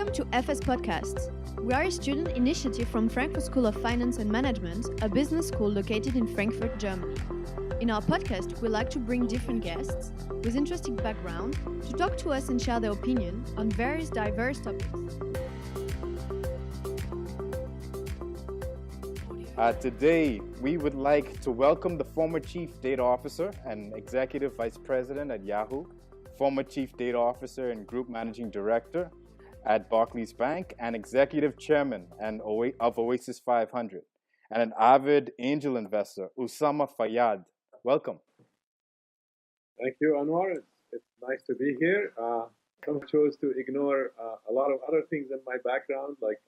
Welcome to FS Podcasts. We are a student initiative from Frankfurt School of Finance and Management, a business school located in Frankfurt, Germany. In our podcast, we like to bring different guests with interesting background to talk to us and share their opinion on various diverse topics. Today, we would like to welcome the former Chief Data Officer and Executive Vice President at Yahoo, former Chief Data Officer and Group Managing Director at Barclays Bank, and Executive Chairman of Oasis 500, and an avid angel investor, Usama Fayyad. Welcome. Thank you, Anwar. It's nice to be here. Some chose to ignore a lot of other things in my background, like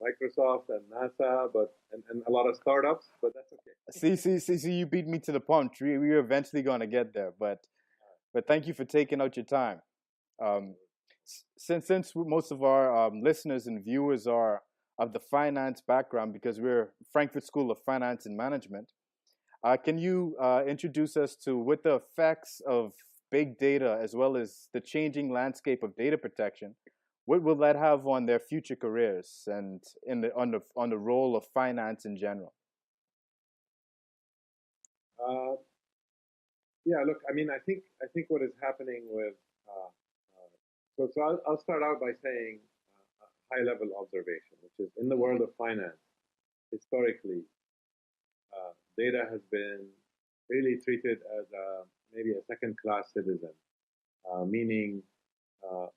Microsoft and NASA, and a lot of startups, but that's okay. See, you beat me to the punch. We were eventually going to get there, but thank you for taking out your time. Since most of our listeners and viewers are of the finance background, because we're Frankfurt School of Finance and Management, can you introduce us to what the effects of big data, as well as the changing landscape of data protection, what will that have on their future careers and on the role of finance in general? Look, I think what is happening with so I'll start out by saying a high-level observation, which is in the world of finance, historically, data has been really treated as maybe a second-class citizen, meaning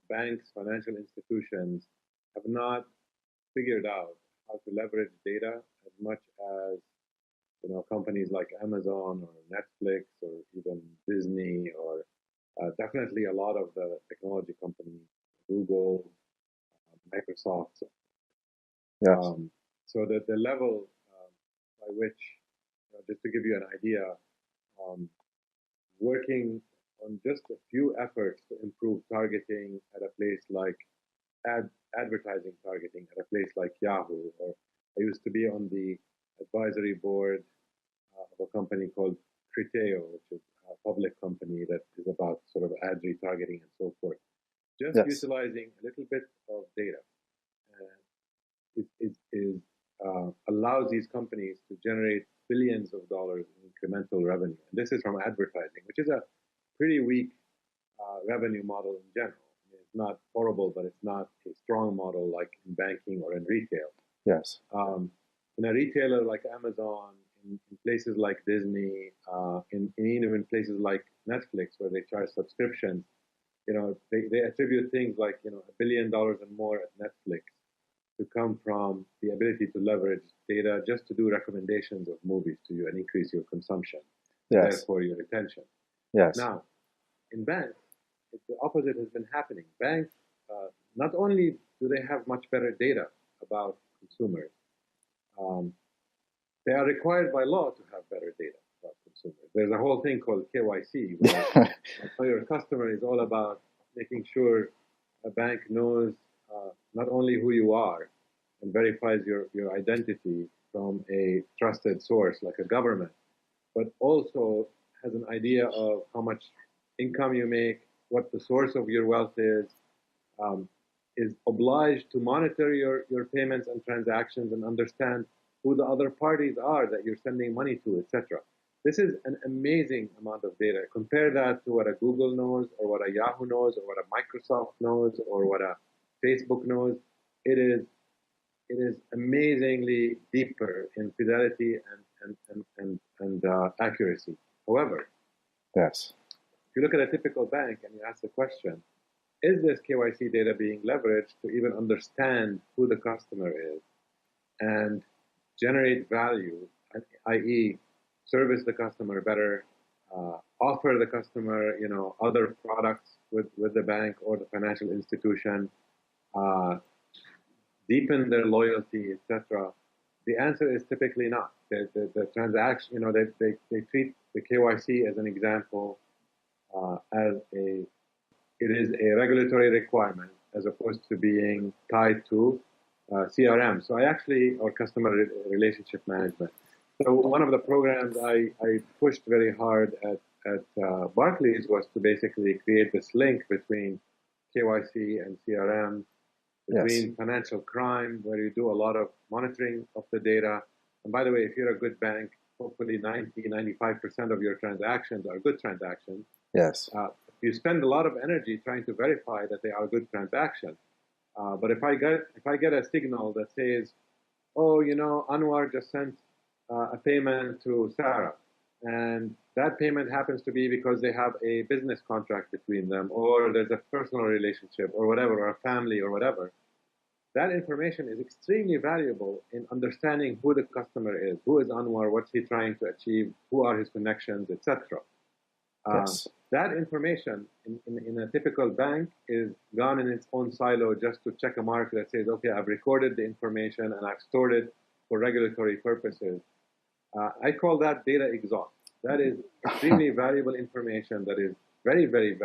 banks, financial institutions have not figured out how to leverage data as much as companies like Amazon or Netflix or even Disney or definitely a lot of the technology companies, Google, Microsoft. Yes. So that the level by which, just to give you an idea, working on just a few efforts to improve targeting at a place like advertising targeting at a place like Yahoo, or I used to be on the advisory board of a company called Criteo, which is a public company that is about sort of ad retargeting and so forth. Just utilizing a little bit of data allows these companies to generate billions of dollars in incremental revenue. And this is from advertising, which is a pretty weak revenue model in general. I mean, it's not horrible, but it's not a strong model like in banking or in retail. Yes. In a retailer like Amazon, in places like Disney, even in places like Netflix, where they charge subscriptions, they attribute things like $1 billion and more at Netflix to come from the ability to leverage data just to do recommendations of movies to you and increase your consumption, therefore your retention. Yes. Now, in banks, the opposite has been happening. Banks, not only do they have much better data about consumers, they are required by law to have better data about consumers. There's a whole thing called KYC, where your customer is all about making sure a bank knows not only who you are and verifies your identity from a trusted source like a government, but also has an idea of how much income you make, what the source of your wealth is obliged to monitor your payments and transactions and understand who the other parties are that you're sending money to, etc. This is an amazing amount of data. Compare that to what a Google knows, or what a Yahoo knows, or what a Microsoft knows, or what a Facebook knows. It is amazingly deeper in fidelity and accuracy. However, yes, if you look at a typical bank and you ask the question, is this KYC data being leveraged to even understand who the customer is and generate value, i.e., service the customer better, offer the customer, other products with the bank or the financial institution, deepen their loyalty, etc. The answer is typically not. The transaction, they treat the KYC as an example, it is a regulatory requirement as opposed to being tied to CRM. Or customer relationship management. So one of the programs I pushed very hard at Barclays was to basically create this link between KYC and CRM between financial crime, where you do a lot of monitoring of the data. And by the way, if you're a good bank, hopefully 95% of your transactions are good transactions. Yes. You spend a lot of energy trying to verify that they are good transactions. But if I get a signal that says, oh, Anwar just sent a payment to Sarah, and that payment happens to be because they have a business contract between them, or there's a personal relationship, or whatever, or a family, or whatever. That information is extremely valuable in understanding who the customer is, who is Anwar, what's he trying to achieve, who are his connections, etc. Yes. That information in a typical bank is gone in its own silo just to check a mark that says, okay, I've recorded the information and I've stored it for regulatory purposes. I call that data exhaust. That is extremely valuable information that is very, very,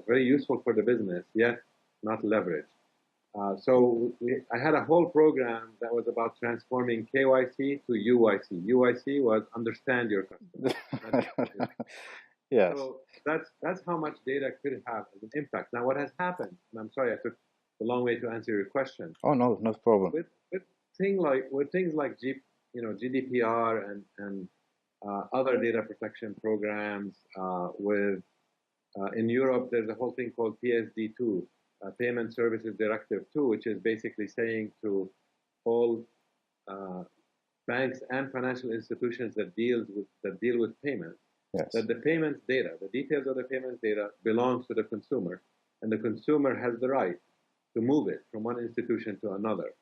very useful for the business, yet not leveraged. I had a whole program that was about transforming KYC to UYC. UYC was understand your customer. Yes. So that's how much data could have as an impact. Now, what has happened, and I'm sorry I took a long way to answer your question. Oh, no problem. With things like GDPR and other data protection programs, in Europe, there's a whole thing called Ph.D. 2, Payment Services Directive 2, which is basically saying to all banks and financial institutions that deal with payments, yes, that the payments data, the details of the payments data, belongs to the consumer, and the consumer has the right to move it from one institution to another.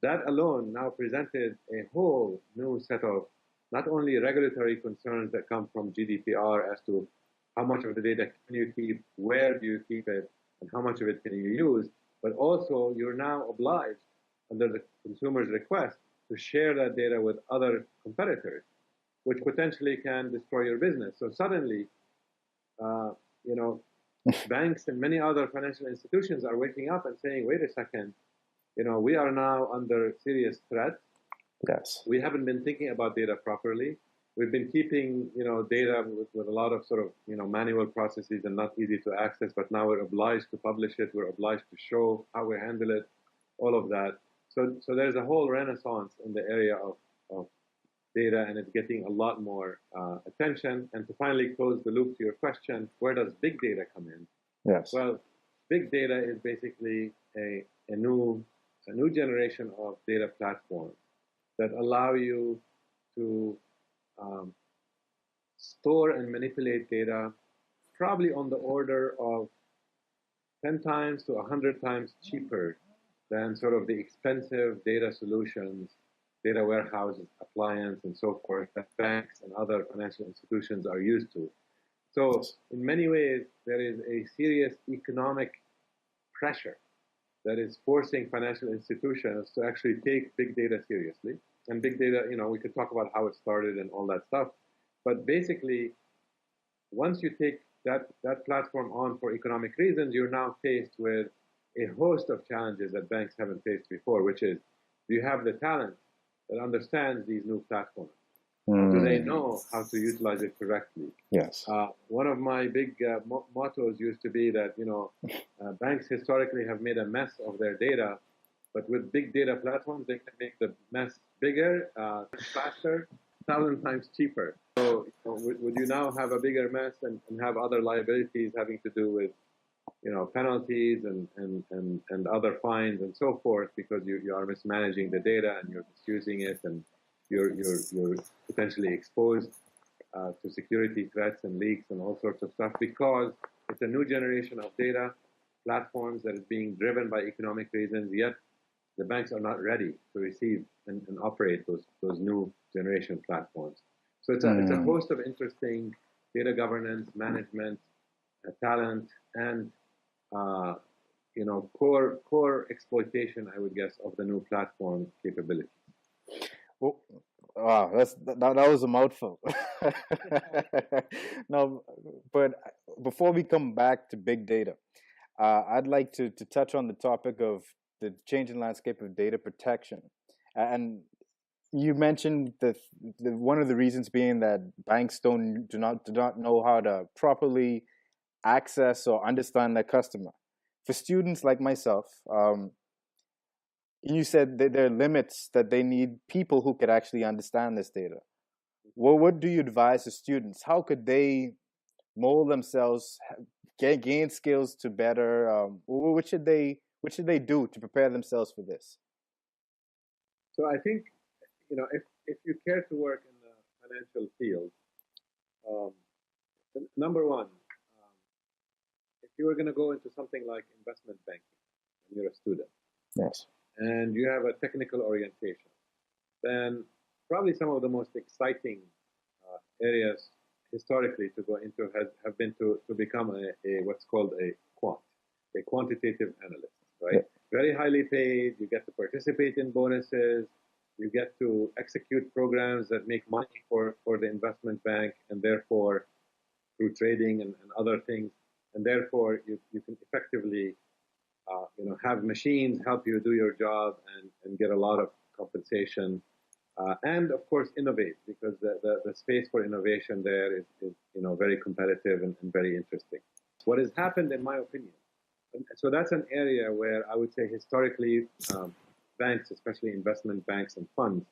That alone now presented a whole new set of not only regulatory concerns that come from GDPR as to how much of the data can you keep, where do you keep it, and how much of it can you use, but also you're now obliged, under the consumer's request, to share that data with other competitors, which potentially can destroy your business. So suddenly, banks and many other financial institutions are waking up and saying, wait a second, we are now under serious threat. Yes. We haven't been thinking about data properly. We've been keeping, data with a lot of sort of, manual processes and not easy to access, but now we're obliged to publish it. We're obliged to show how we handle it, all of that. So there's a whole renaissance in the area of data, and it's getting a lot more attention. And to finally close the loop to your question, where does big data come in? Yes. Well, big data is basically a new generation of data platforms that allow you to store and manipulate data probably on the order of 10 times to 100 times cheaper than sort of the expensive data solutions, data warehouses, appliance, and so forth that banks and other financial institutions are used to. So in many ways, there is a serious economic pressure that is forcing financial institutions to actually take big data seriously. And big data, we could talk about how it started and all that stuff. But basically, once you take that platform on for economic reasons, you're now faced with a host of challenges that banks haven't faced before, which is, do you have the talent that understands these new platforms? Do they know how to utilize it correctly? Yes. One of my big mottos used to be that, banks historically have made a mess of their data, but with big data platforms, they can make the mess bigger, faster, 1,000 times cheaper. So would you now have a bigger mess and have other liabilities having to do with, penalties and other fines and so forth because you are mismanaging the data and you're misusing it and you're potentially exposed to security threats and leaks and all sorts of stuff because it's a new generation of data platforms that is being driven by economic reasons, yet the banks are not ready to receive and operate those new generation platforms. So it's a host of interesting data governance, management, talent, and core exploitation, I would guess, of the new platform capability. Well, wow, that was a mouthful. No, but before we come back to big data, I'd like to touch on the topic of the changing landscape of data protection. And you mentioned the one of the reasons being that banks do not know how to properly access or understand their customer. For students like myself, You said that there are limits that they need people who could actually understand this data. Well, what do you advise the students? How could they mold themselves, gain skills to better? What should they do to prepare themselves for this? So I think, if you care to work in the financial field, um, number one, if you were going to go into something like investment banking, and you're a student, Yes, and you have a technical orientation, then probably some of the most exciting areas historically to go into have been to become a what's called a quantitative analyst, right? yeah. Very highly paid. You get to participate in bonuses. You get to execute programs that make money for the investment bank, and therefore through trading and other things, and therefore you can effectively have machines help you do your job and get a lot of compensation. And of course, innovate, because the space for innovation there is very competitive and very interesting. What has happened, in my opinion, so that's an area where I would say historically banks, especially investment banks and funds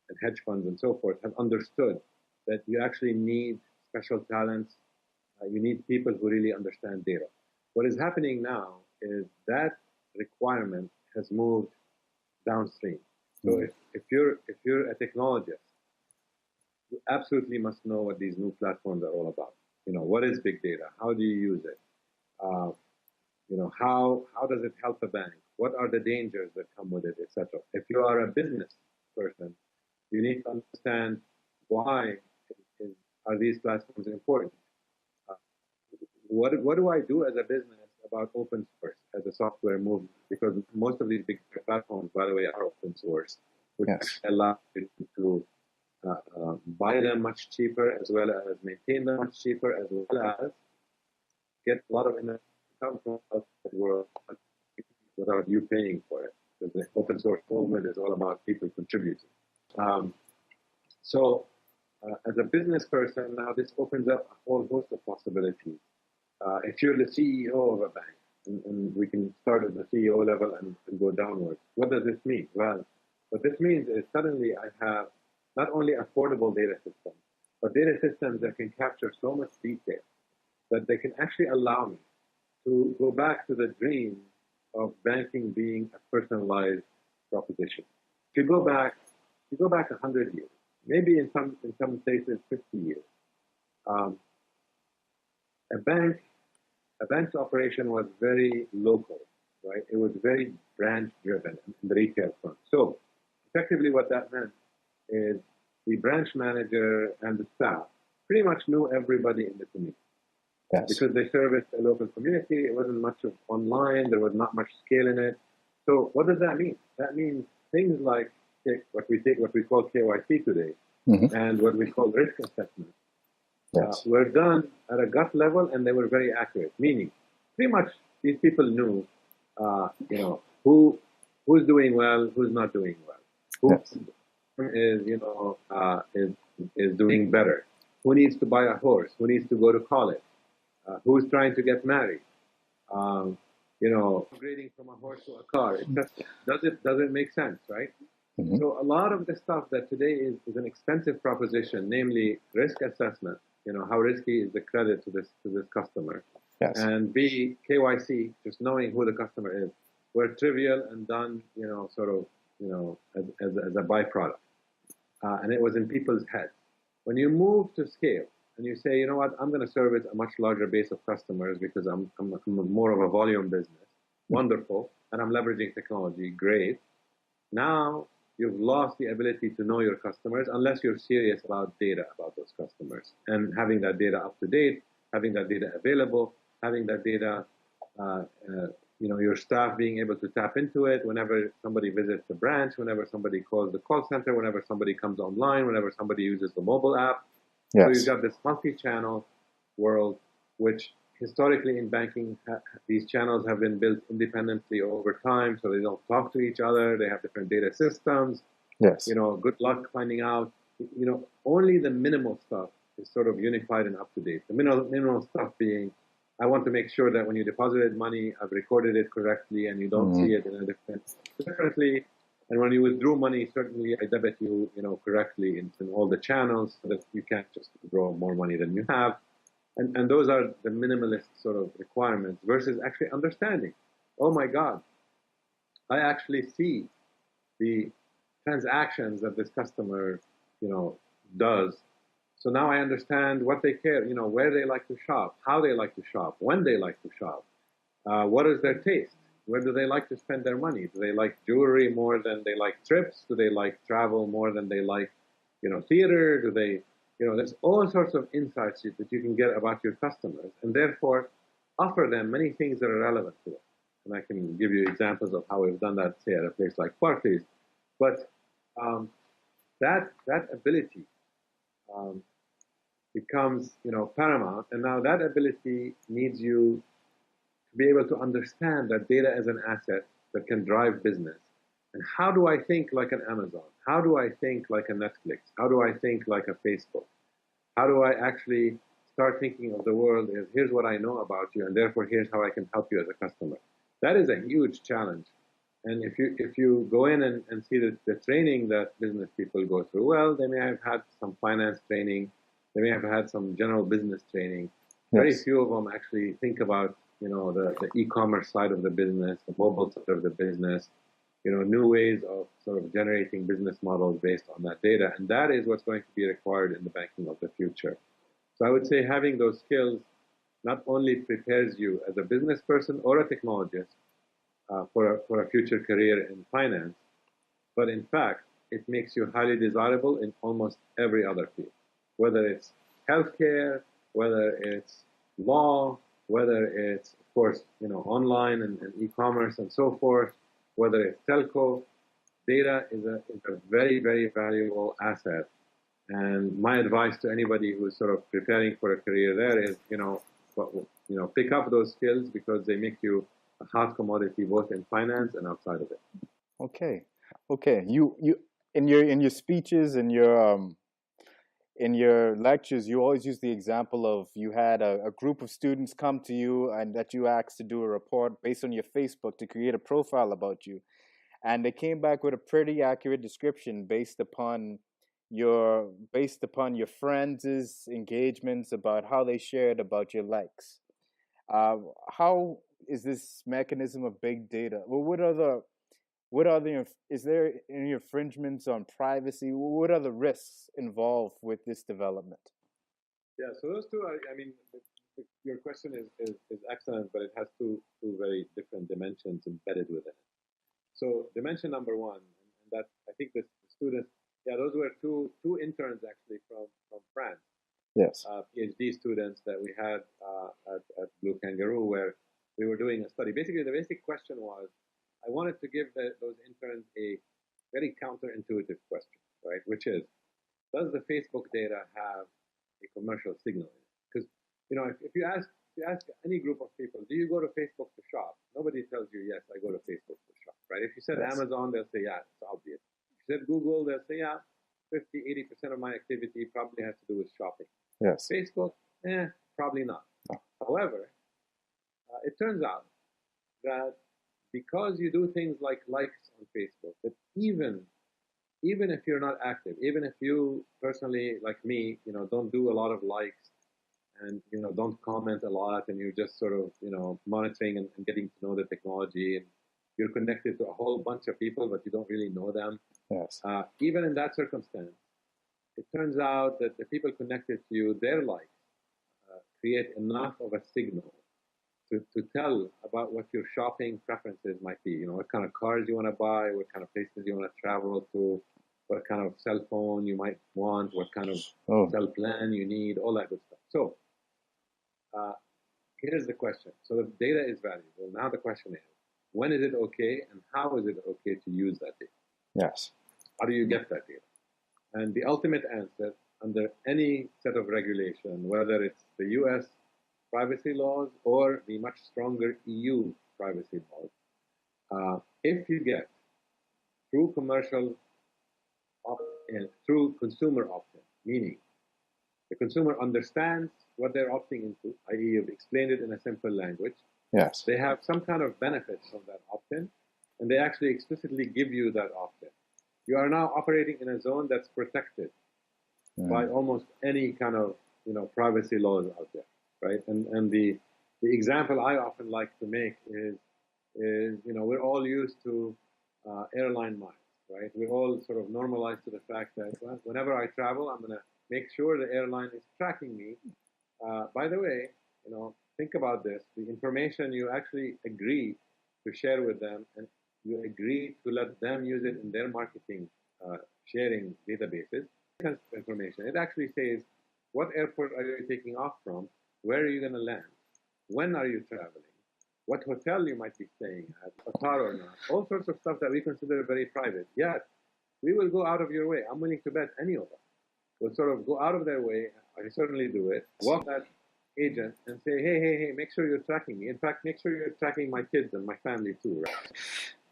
and hedge funds and so forth, have understood that you actually need special talents. You need people who really understand data. What is happening now is that requirement has moved downstream. So if you're a technologist, you absolutely must know what these new platforms are all about. What is big data? How do you use it? How does it help a bank? What are the dangers that come with it, etc. If you are a business person, you need to understand why are these platforms important. What do I do as a business about open source as a software movement? Because most of these big platforms, by the way, are open source, which allow you to buy them much cheaper, as well as maintain them much cheaper, as well as get a lot of income from the world without you paying for it. Because the open source movement is all about people contributing. So as a business person, now this opens up a whole host of possibilities. If you're the CEO of a bank, and we can start at the CEO level and go downwards, what does this mean? Well, what this means is suddenly I have not only affordable data systems, but data systems that can capture so much detail that they can actually allow me to go back to the dream of banking being a personalized proposition. If you go back 100 years, maybe in some places 50 years, a bank's operation was very local, right? It was very branch driven in the retail front. So effectively what that meant is the branch manager and the staff pretty much knew everybody in the community. Yes. Because they serviced a local community. It wasn't much of online. There was not much scale in it. So what does that mean? That means things like what we call KYC today, and what we call risk assessment. Yes. Were done at a gut level, and they were very accurate. Meaning, pretty much these people knew, who's doing well, who's not doing well, is doing better, who needs to buy a horse, who needs to go to college, who's trying to get married, upgrading from a horse to a car. Does it make sense, right? So a lot of the stuff that today is an expensive proposition, namely risk assessment. How risky is the credit to this customer? Yes. And B, KYC, just knowing who the customer is, were trivial and done, as a byproduct. And it was in people's heads. When you move to scale and you say, you know what, I'm going to service a much larger base of customers because I'm more of a volume business. Wonderful. And I'm leveraging technology. Great. Now you've lost the ability to know your customers unless you're serious about data about those customers and having that data up to date, having that data available, having that data, your staff being able to tap into it whenever somebody visits the branch, whenever somebody calls the call center, whenever somebody comes online, whenever somebody uses the mobile app. Yes. So you've got this multi-channel world, which historically in banking, these channels have been built independently over time, so they don't talk to each other. They have different data systems. Yes. Good luck finding out. Only the minimal stuff is sort of unified and up to date. The minimal stuff being, I want to make sure that when you deposited money, I've recorded it correctly and you don't see it in a differently. And when you withdraw money, certainly I debit you, correctly in all the channels so that you can't just withdraw more money than you have. And those are the minimalist sort of requirements versus actually understanding. Oh my God, I actually see the transactions that this customer, does. So now I understand what they care, where they like to shop, how they like to shop, when they like to shop, what is their taste, where do they like to spend their money? Do they like jewelry more than they like trips? Do they like travel more than they like, theater? Do they, there's all sorts of insights that you can get about your customers, and therefore offer them many things that are relevant to them. And I can give you examples of how we've done that, say, at a place like Barclays. But that ability becomes, paramount. And now that ability needs you to be able to understand that data is an asset that can drive business. And how do I think like an Amazon? How do I think like a Netflix? How do I think like a Facebook? How do I actually start thinking of the world as here's what I know about you, and therefore here's how I can help you as a customer? That is a huge challenge. And if you go in and see the training that business people go through, well, they may have had some finance training, they may have had some general business training. Yes. Very few of them actually think about, the e-commerce side of the business, the mobile side of the business, new ways of sort of generating business models based on that data. And that is what's going to be required in the banking of the future. So I would say having those skills not only prepares you as a business person or a technologist for a future career in finance, but in fact, it makes you highly desirable in almost every other field, whether it's healthcare, whether it's law, whether it's, of course, online and e-commerce and so forth, whether it's telco. Data is a very, very valuable asset. And my advice to anybody who's sort of preparing for a career there is, pick up those skills because they make you a hot commodity both in finance and outside of it. Okay. You in your speeches and in your lectures, you always use the example of you had a group of students come to you and that you asked to do a report based on your Facebook to create a profile about you. And they came back with a pretty accurate description based upon your friends' engagements about how they shared about your likes. How is this mechanism of big data? Well, is there any infringements on privacy? What are the risks involved with this development? Yeah, so those two are, your question is excellent, but it has two very different dimensions embedded within it. So dimension number one, and that I think the students, those were two interns actually from France. Yes. Ph.D. students that we had at Blue Kangaroo, where we were doing a study. Basically, the basic question was, I wanted to give those interns a very counterintuitive question, right? Which is, does the Facebook data have a commercial signal in it? Because, if you ask any group of people, do you go to Facebook to shop? Nobody tells you, yes, I go to Facebook to shop, right? If you said yes. Amazon, they'll say, yeah, it's obvious. If you said Google, they'll say, yeah, 50-80% of my activity probably has to do with shopping. Yes. Facebook, probably not. Oh. However, it turns out that because you do things like likes on Facebook, that even if you're not active, even if you personally, like me, don't do a lot of likes and, don't comment a lot and you're just sort of, monitoring and getting to know the technology and you're connected to a whole bunch of people, but you don't really know them. Yes. Even in that circumstance, it turns out that the people connected to you, their likes, create enough of a signal to tell about what your shopping preferences might be. What kind of cars you want to buy, what kind of places you want to travel to, what kind of cell phone you might want, what kind of cell plan you need, all that good stuff. So here's the question. So the data is valuable. Now the question is, when is it okay and how is it okay to use that data? Yes. How do you get that data? And the ultimate answer under any set of regulation, whether it's the US privacy laws or the much stronger EU privacy laws, if you get through commercial opt-in, through consumer opt-in, meaning The consumer understands what they're opting into, i.e., you've explained it in a simple language. Yes. They have some kind of benefits from that opt-in, and they actually explicitly give you that opt-in. You are now operating in a zone that's protected by almost any kind of privacy laws out there, right? And the example I often like to make is we're all used to airline miles, right? We're all sort of normalized to the fact that whenever I travel, I'm going to make sure the airline is tracking me. By the way, think about this: the information you actually agree to share with them, and you agree to let them use it in their marketing sharing databases. Information. It actually says what airport are you taking off from, where are you going to land, when are you traveling, what hotel you might be staying at, a car or not, all sorts of stuff that we consider very private. Yet, we will go out of your way. I'm willing to bet any of us will sort of go out of their way. I certainly do it. Walk that agent and say, hey, make sure you're tracking me. In fact, make sure you're tracking my kids and my family too, right?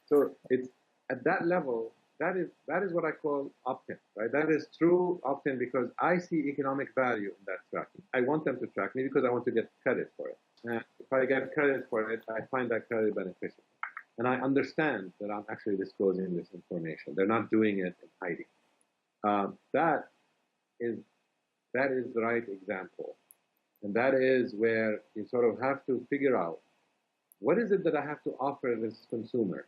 So it's at that level. That is what I call opt-in, right? That is true opt-in because I see economic value in that tracking. I want them to track me because I want to get credit for it. And if I get credit for it, I find that credit beneficial. And I understand that I'm actually disclosing this information. They're not doing it in hiding. That is the right example. And that is where you sort of have to figure out what is it that I have to offer this consumer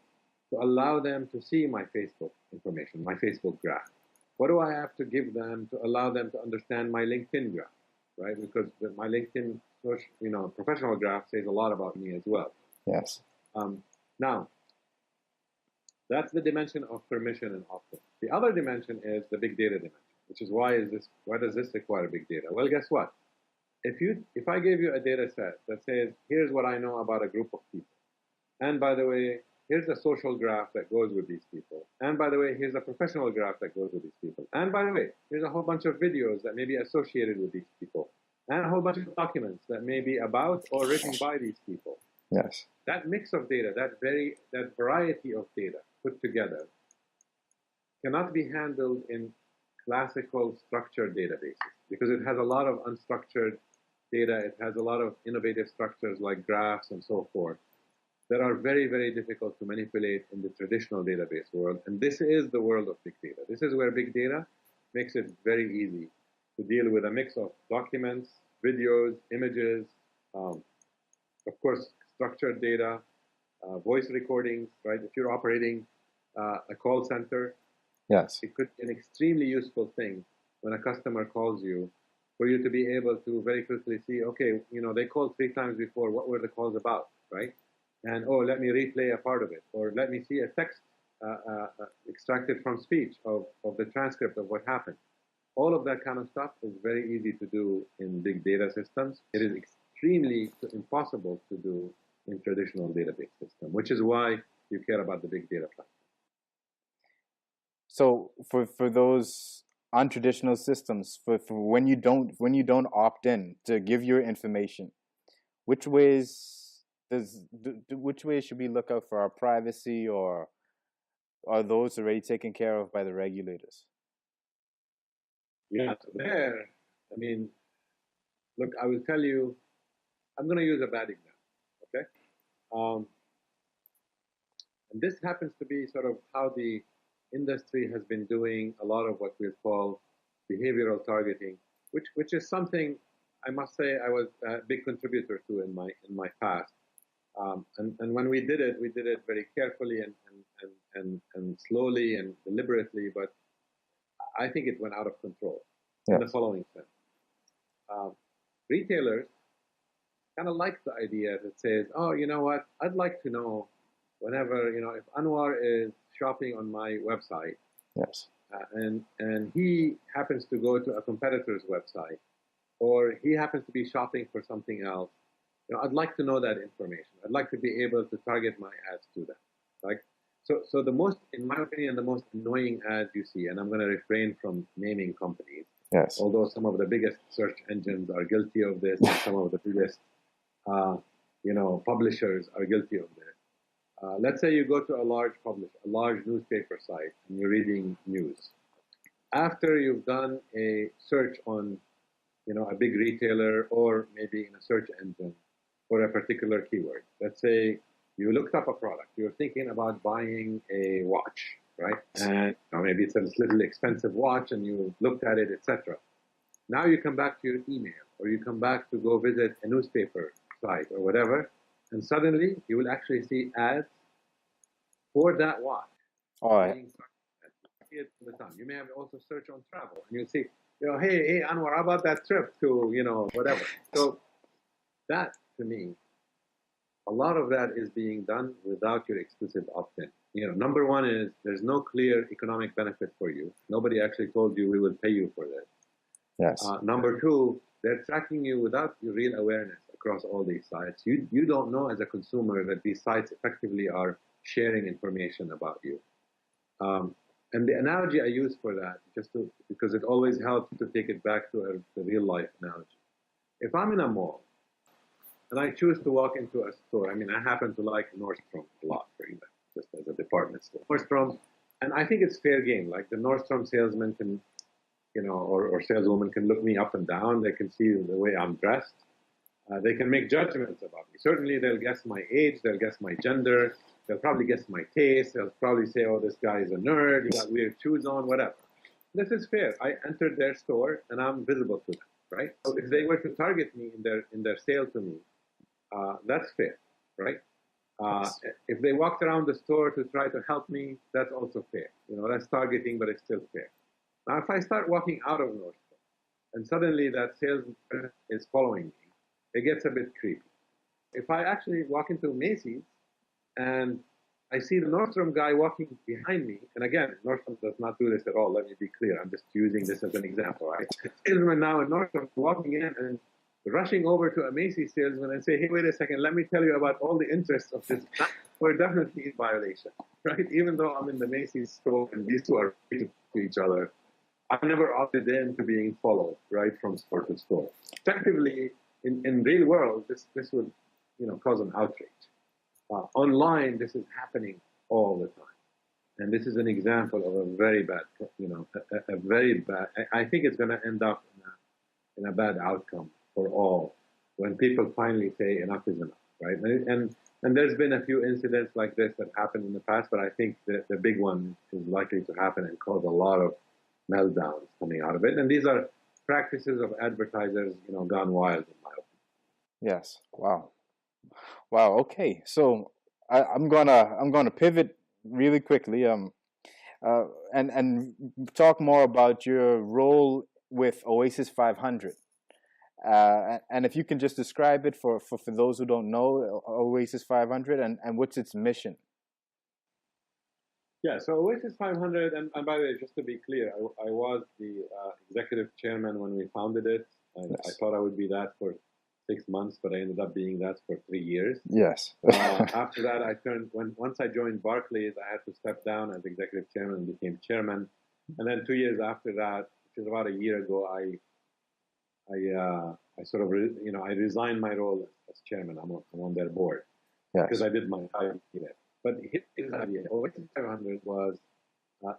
to allow them to see my Facebook information, my Facebook graph. What do I have to give them to allow them to understand my LinkedIn graph, right? Because my LinkedIn professional graph says a lot about me as well. Yes. Now, that's the dimension of permission and opt-in. The other dimension is the big data dimension, which is why does this require big data? Well, guess what? If I gave you a data set that says, here's what I know about a group of people, and by the way, here's a social graph that goes with these people, and by the way, here's a professional graph that goes with these people, and by the way, here's a whole bunch of videos that may be associated with these people, and a whole bunch of documents that may be about or written by these people. Yes. That mix of data, that variety of data put together cannot be handled in classical structured databases because it has a lot of unstructured data. It has a lot of innovative structures like graphs and so forth that are very, very difficult to manipulate in the traditional database world. And this is the world of big data. This is where big data makes it very easy to deal with a mix of documents, videos, images, of course, structured data, voice recordings, right? If you're operating a call center, yes, it could be an extremely useful thing when a customer calls you for you to be able to very quickly see, okay, they called 3 times before. What were the calls about, right? And, let me replay a part of it. Or let me see a text extracted from speech of the transcript of what happened. All of that kind of stuff is very easy to do in big data systems. It is extremely impossible to do in traditional database system, which is why you care about the big data platform. So for those untraditional systems, for when you don't opt in to give your information, which ways should we look out for our privacy, or are those already taken care of by the regulators? Yeah, so there, look, I will tell you, I'm going to use a bad example, okay? And this happens to be sort of how the industry has been doing a lot of what we call behavioral targeting, which is something I must say I was a big contributor to in my past. And when we did it very carefully and slowly and deliberately, but I think it went out of control in the following sense. Retailers kind of like the idea that says, oh, you know what, I'd like to know whenever, if Anwar is shopping on my website, yes, and he happens to go to a competitor's website, or he happens to be shopping for something else, I'd like to know that information. I'd like to be able to target my ads to them. Like, so the most, in my opinion, the most annoying ads you see, and I'm going to refrain from naming companies, yes, although some of the biggest search engines are guilty of this, and some of the biggest, publishers are guilty of this. Let's say you go to a large newspaper site, and you're reading news. After you've done a search on a big retailer, or maybe in a search engine for a particular keyword. Let's say you looked up a product. You're thinking about buying a watch, right? And maybe it's a little expensive watch, and you looked at it, etc. Now you come back to your email, or you come back to go visit a newspaper site or whatever, and suddenly you will actually see ads for that watch. All right. The time. You may have also search on travel, and you see, hey, Anwar, how about that trip to, whatever. So that, to me, a lot of that is being done without your explicit opt-in. Number one is there's no clear economic benefit for you. Nobody actually told you we will pay you for this. Yes. Number two, they're tracking you without your real awareness across all these sites. You don't know as a consumer that these sites effectively are sharing information about you. And the analogy I use for that, because it always helps to take it back to a real life analogy. If I'm in a mall and I choose to walk into a store, I happen to like Nordstrom a lot, for example, just as a department store. Nordstrom, and I think it's fair game. Like the Nordstrom salesman can, or saleswoman can look me up and down. They can see the way I'm dressed. They can make judgments about me. Certainly, they'll guess my age. They'll guess my gender. They'll probably guess my taste. They'll probably say, oh, this guy is a nerd. You got weird shoes on, whatever. This is fair. I entered their store, and I'm visible to them, right? So if they were to target me in their sale to me, that's fair, right? If they walked around the store to try to help me, that's also fair. That's targeting, but it's still fair. Now, if I start walking out of Nordstrom, and suddenly that salesman is following me, it gets a bit creepy. If I actually walk into Macy's, and I see the Nordstrom guy walking behind me, and again, Nordstrom does not do this at all. Let me be clear. I'm just using this as an example, right? Salesman now in Nordstrom walking in and rushing over to a Macy's salesman and say, hey, wait a second, let me tell you about all the interests of this. We're definitely in violation, right? Even though I'm in the Macy's store and these two are related to each other, I've never opted in to being followed, right, from store to store. Effectively, in real world, this would, cause an outrage. Online, this is happening all the time. And this is an example of a very bad, a very bad, I think it's going to end up in a bad outcome for all when people finally say enough is enough, right? And there's been a few incidents like this that happened in the past, but I think the big one is likely to happen and cause a lot of meltdowns coming out of it. And these are practices of advertisers, gone wild, in my opinion. Yes. Wow. Okay. So I'm gonna pivot really quickly. And talk more about your role with Oasis 500. And if you can just describe it for those who don't know Oasis 500 and what's its mission. Yeah, so Oasis 500, and by the way, just to be clear, I was the executive chairman when we founded it. And I thought I would be that for 6 months, but I ended up being that for 3 years. Yes. After that, once I joined Barclays, I had to step down as executive chairman and became chairman. And then 2 years after that, which is about a year ago, I sort of, I resigned my role as chairman. I'm on their board because I did my time there. But his idea, Oasis 500, was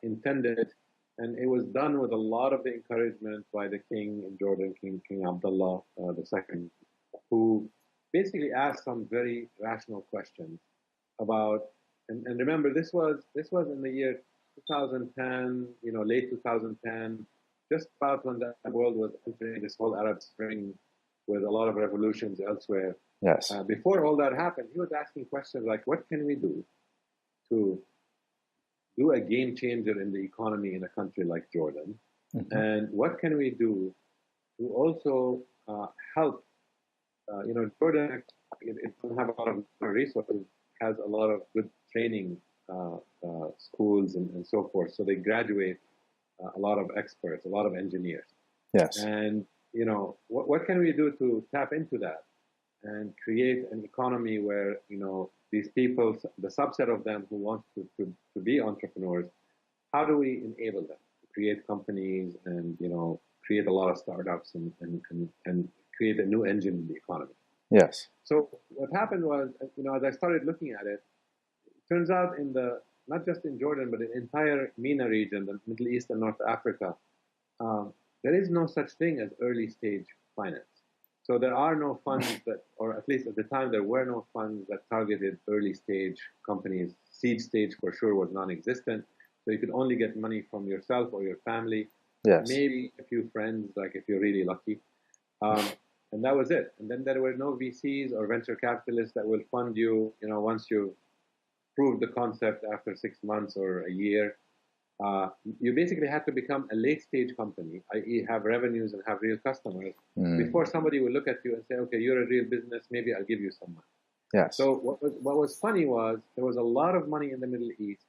intended, and it was done with a lot of the encouragement by the king in Jordan, King Abdullah II, who basically asked some very rational questions about. And remember, this was in the year 2010, late 2010, just about when the world was entering this whole Arab Spring with a lot of revolutions elsewhere. Yes. Before all that happened, he was asking questions like, what can we do to do a game changer in the economy in a country like Jordan? Mm-hmm. And what can we do to also help? Jordan, it doesn't have a lot of resources, has a lot of good training schools and so forth. So they graduate a lot of experts, a lot of engineers. Yes. And, what can we do to tap into that and create an economy where, these people, the subset of them who want to be entrepreneurs, how do we enable them to create companies and, create a lot of startups and create a new engine in the economy? Yes. So what happened was, as I started looking at it, it turns out not just in Jordan, but in the entire MENA region, the Middle East and North Africa, there is no such thing as early stage finance. So there are no funds that, or at least at the time, there were no funds that targeted early stage companies. Seed stage for sure was non-existent. So you could only get money from yourself or your family, Yes. maybe a few friends, like if you're really lucky. And that was it. And then there were no VCs or venture capitalists that will fund you, once you prove the concept after 6 months or a year. You basically had to become a late stage company, i.e., have revenues and have real customers, before somebody will look at you and say, okay, you're a real business, maybe I'll give you some money. Yes. So what was funny was there was a lot of money in the Middle East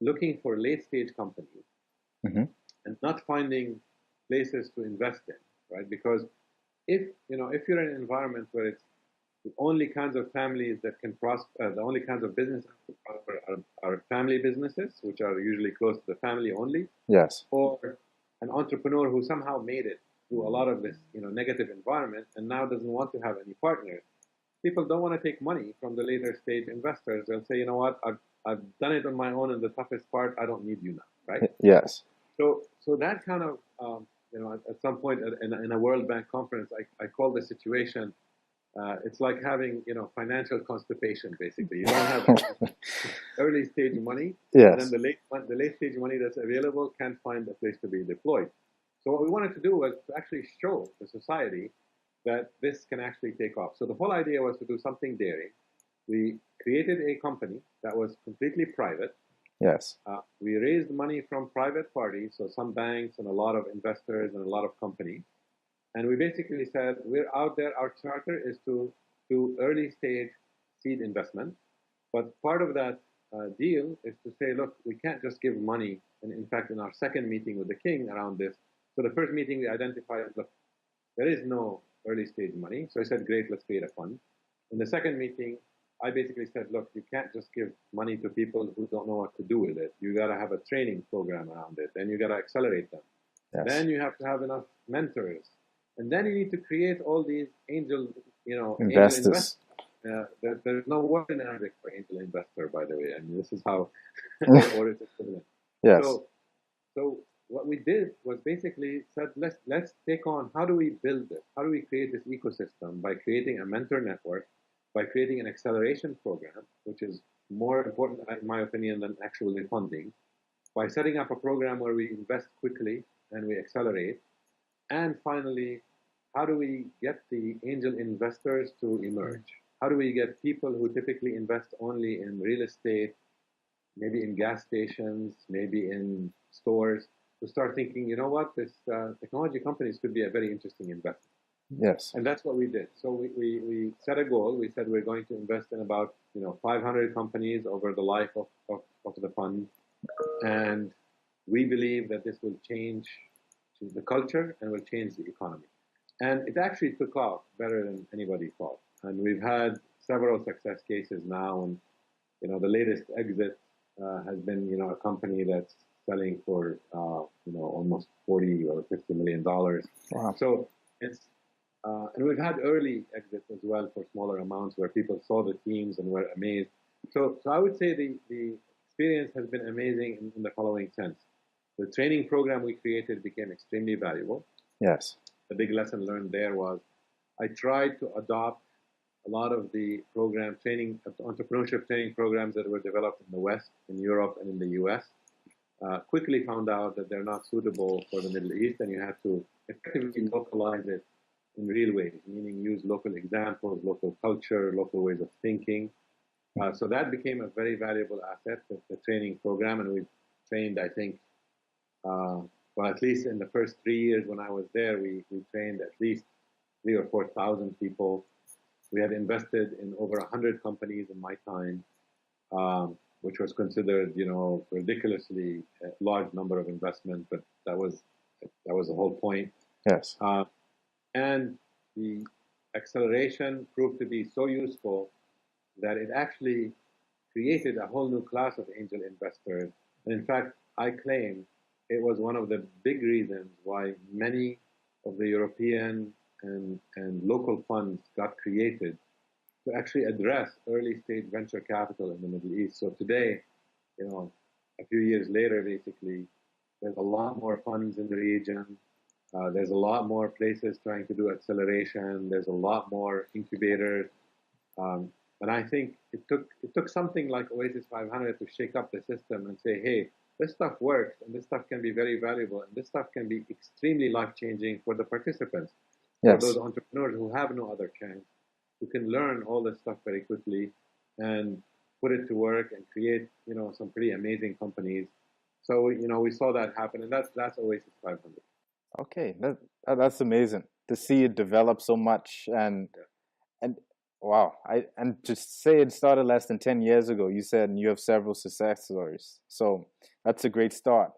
looking for late stage companies and not finding places to invest in, right? Because if you're in an environment where it's the only kinds of families that can prosper, the only kinds of businesses that prosper are family businesses, which are usually close to the family only. Yes. Or an entrepreneur who somehow made it through a lot of this, negative environment and now doesn't want to have any partners. People don't want to take money from the later stage investors. They'll say, you know what, I've done it on my own in the toughest part. I don't need you now, right? Yes. So that kind of, at some point in a World Bank conference, I call the situation, it's like having, financial constipation, basically. You don't have early stage money, yes. And then the late stage money that's available can't find a place to be deployed. So what we wanted to do was to actually show the society that this can actually take off. So the whole idea was to do something daring. We created a company that was completely private. Yes. We raised money from private parties, so some banks and a lot of investors and a lot of companies. And we basically said, we're out there, our charter is to do early stage seed investment. But part of that deal is to say, look, we can't just give money. And in fact, in our second meeting with the king around this, so the first meeting we identified, look, there is no early stage money. So I said, great, let's create a fund. In the second meeting, I basically said, look, you can't just give money to people who don't know what to do with it. You got to have a training program around it. Then you got to accelerate them. Yes. Then you have to have enough mentors. And then you need to create all these angel investors. There's no word in Arabic for angel investor, by the way. I mean, this is how, or it's equivalent. Yes. So what we did was basically said, let's take on, how do we build this? How do we create this ecosystem by creating a mentor network, by creating an acceleration program, which is more important, in my opinion, than actually funding, by setting up a program where we invest quickly and we accelerate, and finally, how do we get the angel investors to emerge? How do we get people who typically invest only in real estate, maybe in gas stations, maybe in stores, to start thinking, you know what, this technology companies could be a very interesting investment. Yes. And that's what we did. So we set a goal. We said we're going to invest in about 500 companies over the life of the fund. And we believe that this will change the culture and will change the economy. And it actually took off better than anybody thought. And we've had several success cases now. And the latest exit has been a company that's selling for almost $40 or $50 million. Wow. So it's and we've had early exits as well for smaller amounts where people saw the teams and were amazed. So I would say the experience has been amazing in the following sense. The training program we created became extremely valuable. Yes. The big lesson learned there was I tried to adopt a lot of the entrepreneurship training programs that were developed in the West, in Europe, and in the US. Quickly found out that they're not suitable for the Middle East, and you have to effectively localize it in real ways, meaning use local examples, local culture, local ways of thinking. So that became a very valuable asset, the training program, and we trained, I think, at least in the first 3 years when I was there, we trained at least 3,000 or 4,000 people. We had invested in over 100 companies in my time, which was considered, ridiculously large number of investment, but that was the whole point. Yes. And the acceleration proved to be so useful that it actually created a whole new class of angel investors. And in fact, I claim it was one of the big reasons why many of the European and local funds got created to actually address early stage venture capital in the Middle East. So today, a few years later, basically, there's a lot more funds in the region. There's a lot more places trying to do acceleration. There's a lot more incubators. Um, and I think it took something like Oasis 500 to shake up the system and say, hey, this stuff works, and this stuff can be very valuable, and this stuff can be extremely life-changing for the participants, for those Yes. entrepreneurs who have no other chance, who can learn all this stuff very quickly and put it to work and create, some pretty amazing companies. So, we saw that happen, and that's Oasis 500. Okay, that's amazing to see it develop so much, and wow, and to say it started less than 10 years ago. You said, and you have several success stories, so that's a great start.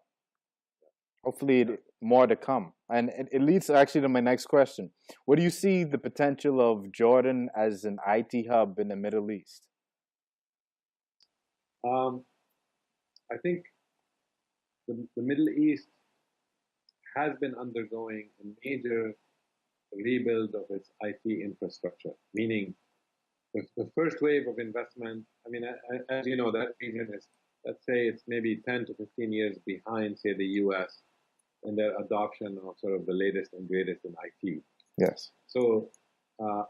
Hopefully, more to come, and it leads actually to my next question. What do you see the potential of Jordan as an IT hub in the Middle East? Um, I think the Middle East has been undergoing a major rebuild of its IT infrastructure, meaning the first wave of investment. I mean, as you know, that region is, let's say, it's maybe 10 to 15 years behind, say, the US in their adoption of sort of the latest and greatest in IT. Yes. So,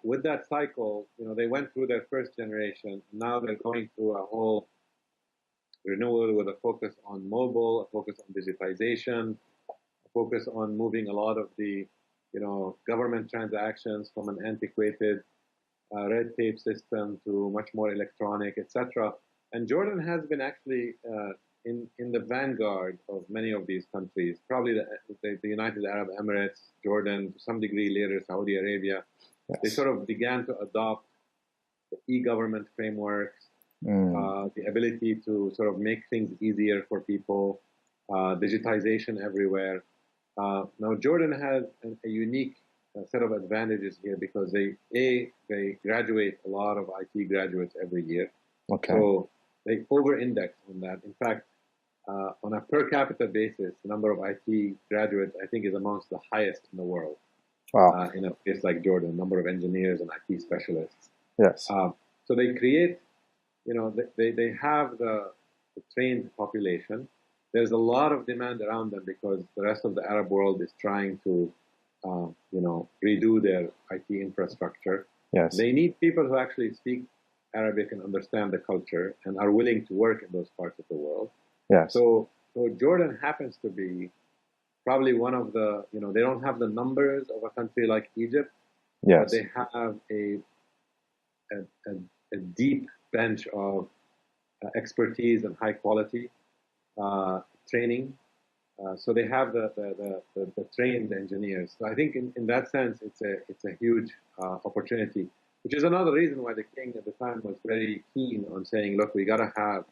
with that cycle, they went through their first generation. Now they're going through a whole renewal with a focus on mobile, a focus on digitization, a focus on moving a lot of the, government transactions from an antiquated red tape system to much more electronic, etc. And Jordan has been actually in the vanguard of many of these countries. Probably the United Arab Emirates, Jordan, to some degree later Saudi Arabia. Yes. They sort of began to adopt the e-government frameworks, the ability to sort of make things easier for people, digitization everywhere. Now, Jordan has a unique set of advantages here because they graduate a lot of IT graduates every year. Okay. So they over-index on that. In fact, on a per capita basis, the number of IT graduates, I think, is amongst the highest in the world. Wow. In a place like Jordan, number of engineers and IT specialists. Yes. So they create, they have the trained population. There's a lot of demand around them because the rest of the Arab world is trying to, redo their IT infrastructure. Yes. They need people who actually speak Arabic and understand the culture and are willing to work in those parts of the world. Yes. So Jordan happens to be probably one of the, they don't have the numbers of a country like Egypt, Yes. but they have a deep bench of expertise and high quality training. So they have the trained engineers. So I think in that sense, it's a huge opportunity, which is another reason why the king at the time was very keen on saying, look, we got to have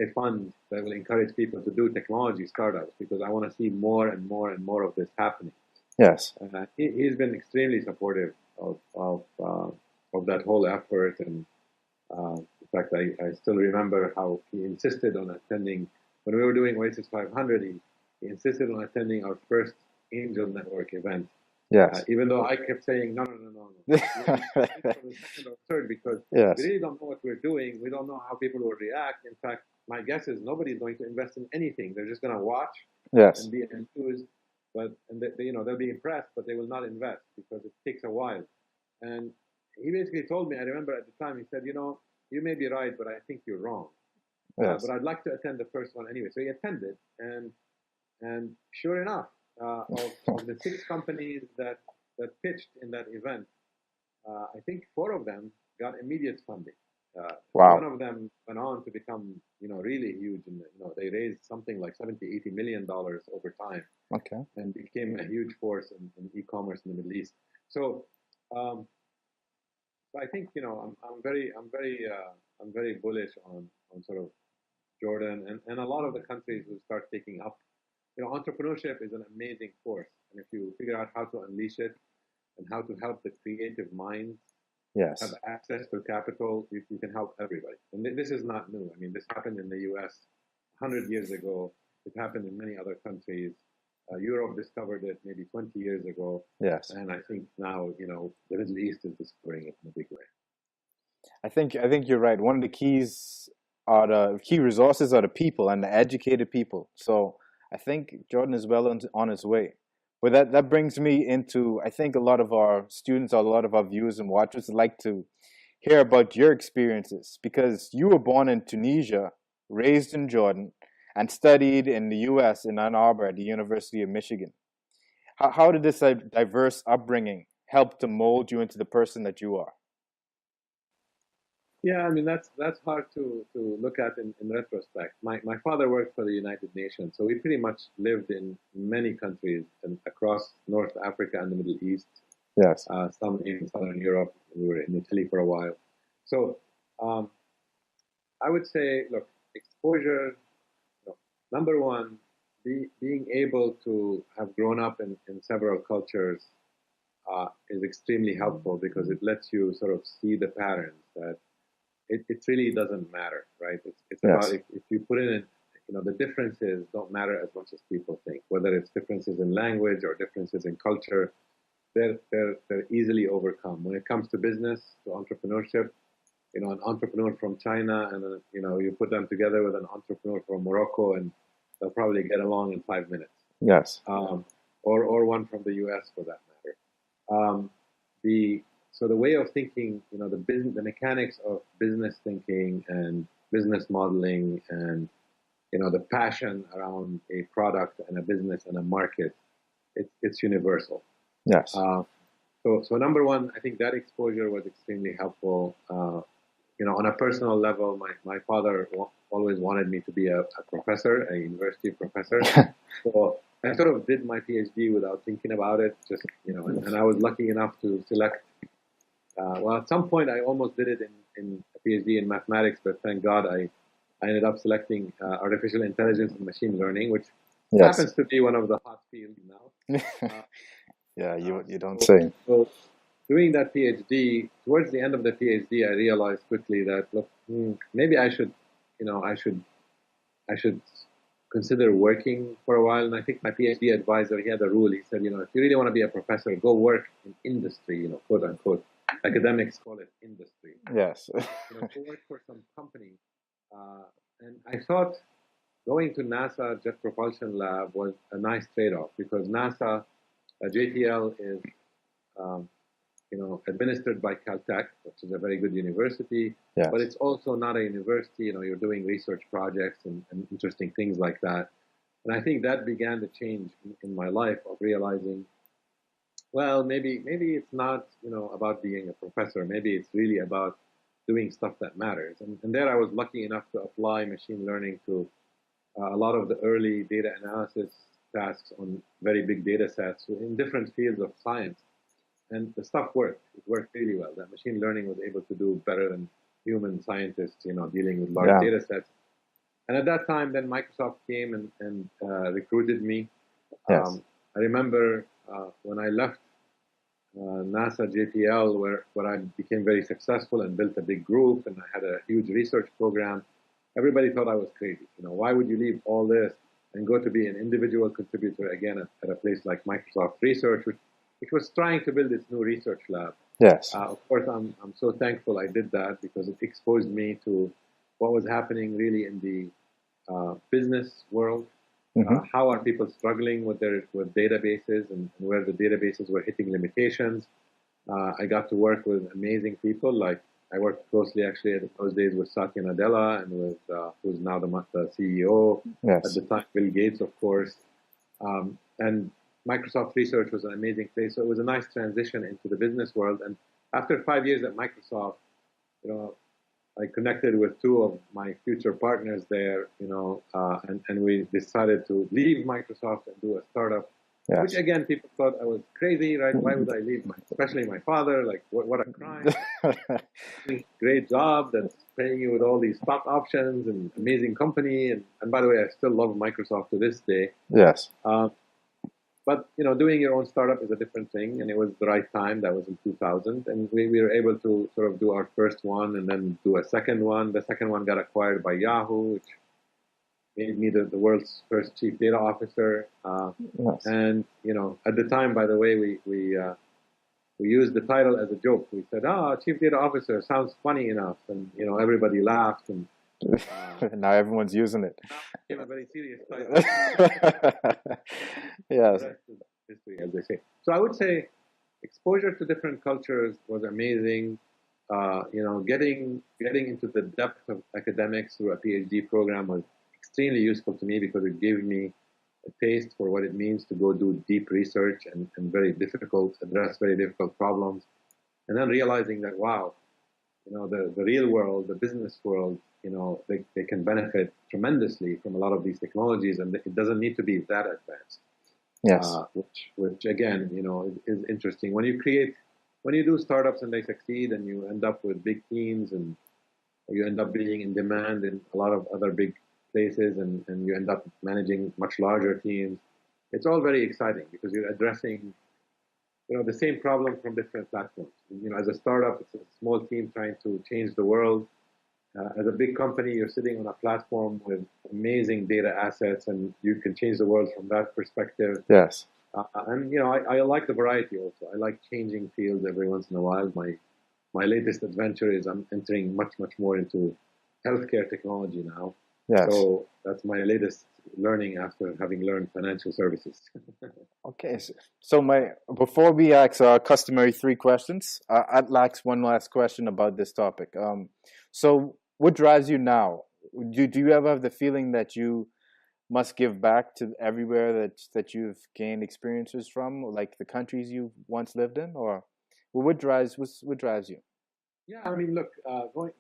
a fund that will encourage people to do technology startups because I want to see more and more and more of this happening. Yes. He's been extremely supportive of that whole effort. And in fact, I still remember how he insisted on attending when we were doing Oasis 500. He insisted on attending our first Angel Network event. Yes. Even though I kept saying, no. For the second or third, because Yes. we really don't know what we're doing. We don't know how people will react. In fact, my guess is nobody's going to invest in anything. They're just going to watch Yes. and be enthused, and they'll be impressed, but they will not invest because it takes a while. And he basically told me, I remember at the time, he said, you may be right, but I think you're wrong. Yes. But I'd like to attend the first one anyway. So he attended, and sure enough, of the 6 companies that pitched in that event, I think 4 of them got immediate funding. Wow. One of them went on to become, really huge, and they raised something like $70-80 million over time. Okay. And became a huge force in e-commerce in the Middle East. So, I think I'm very bullish on sort of Jordan and a lot of the countries who start taking up. Entrepreneurship is an amazing force, and if you figure out how to unleash it and how to help the creative minds Yes. have access to capital, you can help everybody. And this is not new. I mean, this happened in the U.S. 100 years ago. It happened in many other countries. Europe discovered it maybe 20 years ago. Yes. And I think now, the Middle East is discovering it in a big way. I think you're right. One of the key resources are the people and the educated people. So I think Jordan is well on its way. Well, that brings me into, I think a lot of our students or a lot of our viewers and watchers would like to hear about your experiences because you were born in Tunisia, raised in Jordan, and studied in the U.S. in Ann Arbor at the University of Michigan. How did this diverse upbringing help to mold you into the person that you are? Yeah, I mean that's hard to look at in retrospect. My father worked for the United Nations, so we pretty much lived in many countries and across North Africa and the Middle East, Yes. some in Southern Europe. We were in Italy for a while. So um, I would say, look, exposure. You know, number one, being able to have grown up in several cultures is extremely helpful because it lets you sort of see the patterns that it really doesn't matter, right? It's Yes. about if you put in, the differences don't matter as much as people think, whether it's differences in language or differences in culture, they're easily overcome. When it comes to business, to entrepreneurship, an entrepreneur from China and, you put them together with an entrepreneur from Morocco and they'll probably get along in 5 minutes. Yes. Or one from the US for that matter. So the way of thinking, the mechanics of business thinking and business modeling and, the passion around a product and a business and a market, it's universal. Yes. So number one, I think that exposure was extremely helpful. On a personal level, my father always wanted me to be a professor, a university professor. So I sort of did my PhD without thinking about it, just, and I was lucky enough to select. At some point, I almost did it in a PhD in mathematics, but thank God I ended up selecting artificial intelligence and machine learning, which happens to be one of the hot fields now. Yeah, you don't say. So doing that PhD, towards the end of the PhD, I realized quickly that, look, maybe I should consider working for a while. And I think my PhD advisor, he had a rule. He said, if you really want to be a professor, go work in industry, quote unquote. Academics call it industry. Yes. Go work for some company. And I thought going to NASA Jet Propulsion Lab was a nice trade-off because NASA, JPL is, administered by Caltech, which is a very good university, but it's also not a university. You're doing research projects and interesting things like that. And I think that began to change in my life of realizing, well, maybe it's not, about being a professor. Maybe it's really about doing stuff that matters. And there I was lucky enough to apply machine learning to a lot of the early data analysis tasks on very big data sets in different fields of science. And the stuff worked. It worked really well. That machine learning was able to do better than human scientists, dealing with large data sets. And at that time, then Microsoft came and recruited me. Yes. I remember when I left NASA JPL, where I became very successful and built a big group, and I had a huge research program. Everybody thought I was crazy. Why would you leave all this and go to be an individual contributor again at a place like Microsoft Research, which was trying to build its new research lab? Yes. Of course, I'm so thankful I did that because it exposed me to what was happening really in the business world. How are people struggling with databases and where the databases were hitting limitations? I got to work with amazing people. Like I worked closely actually in those days with Satya Nadella and with who's now the CEO. Yes. At the time, Bill Gates, of course. And Microsoft Research was an amazing place. So it was a nice transition into the business world. And after 5 years at Microsoft, I connected with two of my future partners there, and we decided to leave Microsoft and do a startup, which again, people thought I was crazy, right? Why would I leave especially my father? Like, what a crime. Great job that's paying you with all these stock options and amazing company. And by the way, I still love Microsoft to this day. Yes. But, doing your own startup is a different thing, and it was the right time. That was in 2000, and we were able to sort of do our first one and then do a second one. The second one got acquired by Yahoo, which made me the world's first chief data officer. Yes. And, at the time, by the way, we used the title as a joke. We said, chief data officer sounds funny enough. And, everybody laughed. And now everyone's using it. Became a very serious title. Yes. as they say. So I would say exposure to different cultures was amazing. Getting into the depth of academics through a PhD program was extremely useful to me because it gave me a taste for what it means to go do deep research and address very difficult problems. And then realizing that, wow, the real world, the business world, they can benefit tremendously from a lot of these technologies, and it doesn't need to be that advanced. Yes. Which again, is interesting. When you do startups and they succeed and you end up with big teams and you end up being in demand in a lot of other big places and you end up managing much larger teams, it's all very exciting because you're addressing the same problem from different platforms. As a startup, it's a small team trying to change the world. As a big company, you're sitting on a platform with amazing data assets, and you can change the world from that perspective. Yes. I like the variety also. I like changing fields every once in a while. My latest adventure is I'm entering much more into healthcare technology now. Yes. So that's my latest learning after having learned financial services. Okay. So before we ask our customary 3 questions, I'd like one last question about this topic. So what drives you now? Do you ever have the feeling that you must give back to everywhere that you've gained experiences from, like the countries you once lived in, or what drives you? Yeah, I mean, look,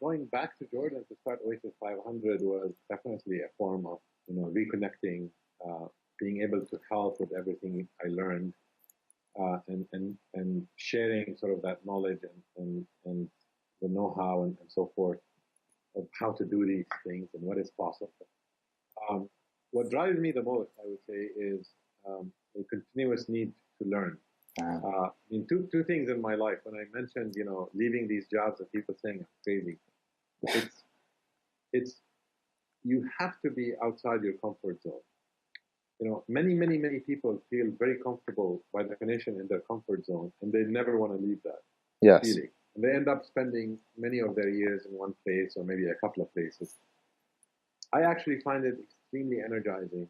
going back to Jordan to start Oasis 500 was definitely a form of reconnecting, being able to help with everything I learned, and sharing sort of that knowledge and the know-how and so forth of how to do these things and what is possible. What drives me the most, I would say, is a continuous need to learn. Two things in my life. When I mentioned, leaving these jobs and people saying I'm crazy, it's you have to be outside your comfort zone. Many people feel very comfortable by definition in their comfort zone, and they never want to leave that feeling. And they end up spending many of their years in one place or maybe a couple of places. I actually find it extremely energizing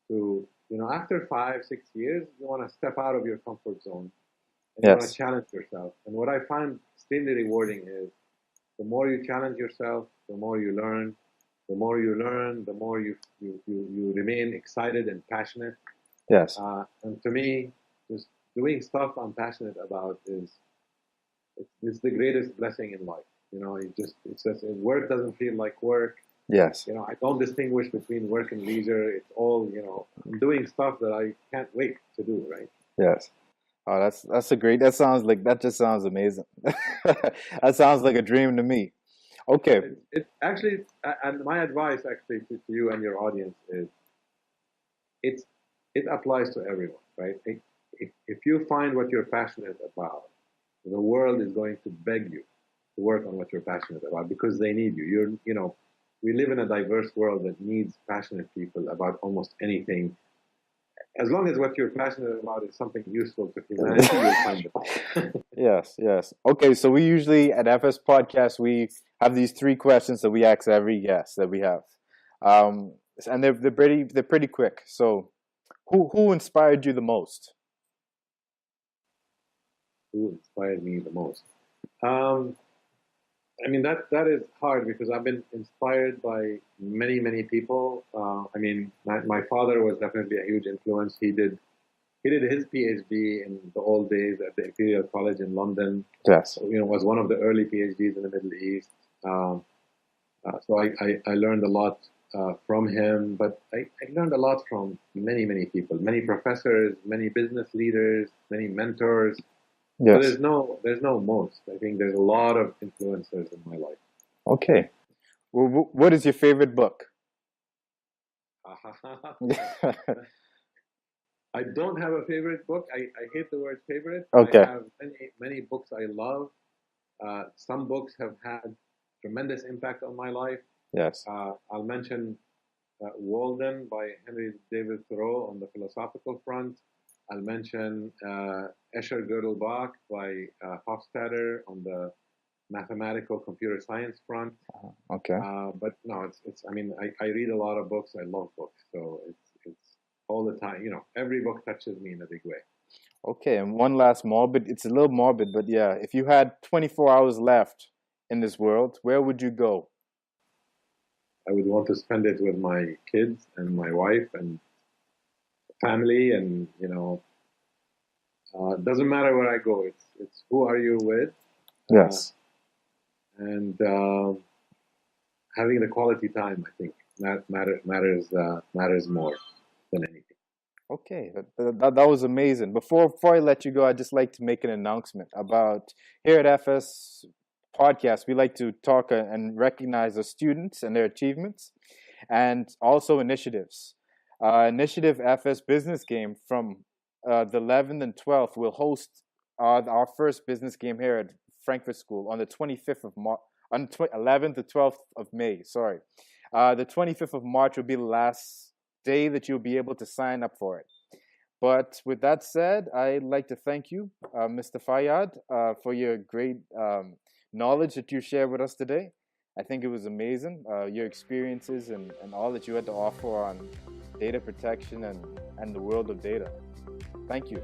to, after 5-6 years, you want to step out of your comfort zone and you want to challenge yourself. And what I find extremely rewarding is the more you challenge yourself, the more you learn. The more you learn, the more you remain excited and passionate. Yes. And to me, just doing stuff I'm passionate about it's the greatest blessing in life. It's just work doesn't feel like work. Yes. I don't distinguish between work and leisure. It's all, I'm doing stuff that I can't wait to do, right? Yes. Oh, that's a great. That just sounds amazing. That sounds like a dream to me. Okay. It's actually, and my advice actually to you and your audience is, it applies to everyone, right? If you find what you're passionate about, the world is going to beg you to work on what you're passionate about because they need you. We live in a diverse world that needs passionate people about almost anything. As long as what you're passionate about is something useful to humanity, you'll find it. Yes. Okay, so we usually at FS Podcast we have these 3 questions that we ask every guest that we have, and they're pretty quick. So, who inspired you the most? Who inspired me the most? I mean, that is hard because I've been inspired by many people. My father was definitely a huge influence. He did his PhD in the old days at the Imperial College in London. Yes. So, was one of the early PhDs in the Middle East. So I learned a lot from him, but I learned a lot from many people, many professors, many business leaders, many mentors. Yes. So there's no most. I think there's a lot of influencers in my life. Okay. Well, what is your favorite book? I don't have a favorite book. I hate the word favorite. Okay. I have many books I love. Some books have had tremendous impact on my life. Yes. I'll mention Walden by Henry David Thoreau on the philosophical front. I'll mention Escher Gödelbach by Hofstadter on the mathematical computer science front. Okay. But no, it's. I mean, I read a lot of books. I love books, so it's all the time. Every book touches me in a big way. Okay, and one last morbid. It's a little morbid, but yeah, if you had 24 hours left in this world, where would you go? I would want to spend it with my kids and my wife and family, and it doesn't matter where I go. It's who are you with, uh, Yes. and having the quality time. I think matters more than anything. Okay, that was amazing. Before I let you go, I'd just like to make an announcement about here at FS Podcast. We like to talk and recognize the students and their achievements, and also initiatives. Initiative FS Business Game from the 11th and 12th will host our first business game here at Frankfurt School on the 25th of March, on 11th to 12th of May. Sorry, the 25th of March will be the last day that you'll be able to sign up for it. But with that said, I'd like to thank you, Mr. Fayyad, for your great knowledge that you shared with us today. I think it was amazing, your experiences and all that you had to offer on data protection and the world of data. Thank you.